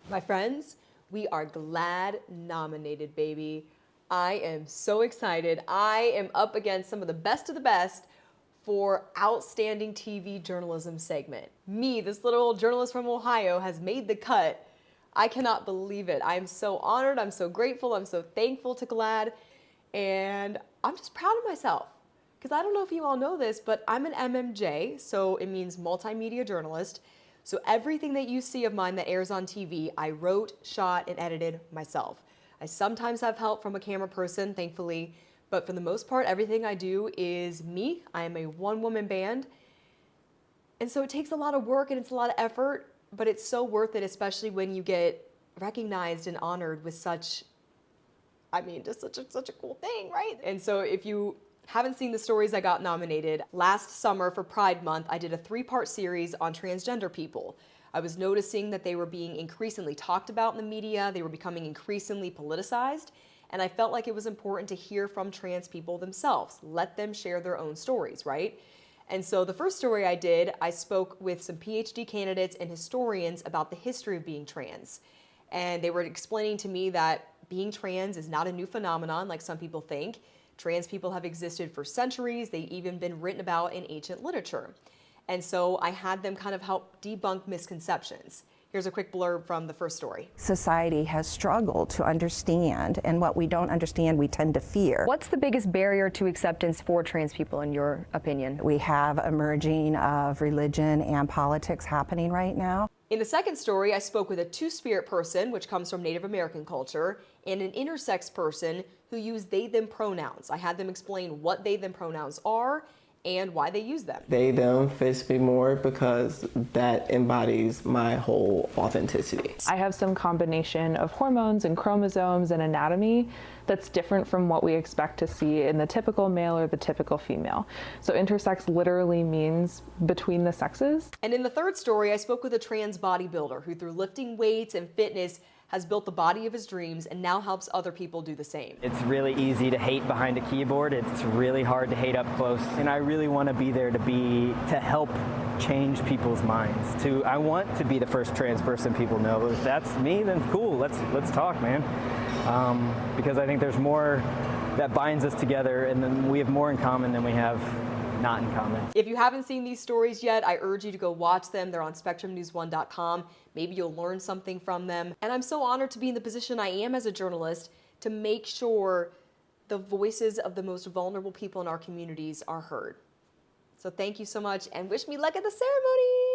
My friends, we are GLAAD nominated, baby. I am so excited. I am up against some of the best for Outstanding TV Journalism segment. Me, this little journalist from Ohio, has made the cut. I cannot believe it. I'm so honored, I'm so grateful, I'm so thankful to GLAAD, and I'm just proud of myself. Because I don't know if you all know this, but I'm an MMJ, so it means multimedia journalist. So everything that you see of mine that airs on TV, I wrote, shot, and edited myself. I sometimes have help from a camera person, thankfully, but for the most part, everything I do is me. I am a one-woman band. And so it takes a lot of work and it's a lot of effort, but it's so worth it, especially when you get recognized and honored with such, just such a cool thing, right? And so if you haven't seen the stories I got nominated, last summer for Pride Month, I did a 3-part series on transgender people. I was noticing that they were being increasingly talked about in the media, they were becoming increasingly politicized, and I felt like it was important to hear from trans people themselves, let them share their own stories, right? And so the first story I did, I spoke with some PhD candidates and historians about the history of being trans. And they were explaining to me that being trans is not a new phenomenon like some people think. Trans people have existed for centuries. They've even been written about in ancient literature. And so I had them kind of help debunk misconceptions. Here's a quick blurb from the first story. Society has struggled to understand, and what we don't understand, we tend to fear. What's the biggest barrier to acceptance for trans people, in your opinion? We have a merging of religion and politics happening right now. In the second story, I spoke with a two-spirit person, which comes from Native American culture, and an intersex person who use they-them pronouns. I had them explain what they-them pronouns are and why they use them. They-them fits me more because that embodies my whole authenticity. I have some combination of hormones and chromosomes and anatomy that's different from what we expect to see in the typical male or the typical female. So intersex literally means between the sexes. And in the third story, I spoke with a trans bodybuilder who, through lifting weights and fitness, has built the body of his dreams and now helps other people do the same. It's really easy to hate behind a keyboard. It's really hard to hate up close. And I really want to be there to help change people's minds. I want to be the first trans person people know. If that's me, then cool, let's talk, man. Because I think there's more that binds us together, and then we have more in common than we have not in common. If you haven't seen these stories yet, I urge you to go watch them. They're on SpectrumNews1.com. Maybe you'll learn something from them. And I'm so honored to be in the position I am as a journalist to make sure the voices of the most vulnerable people in our communities are heard. So thank you so much and wish me luck at the ceremony.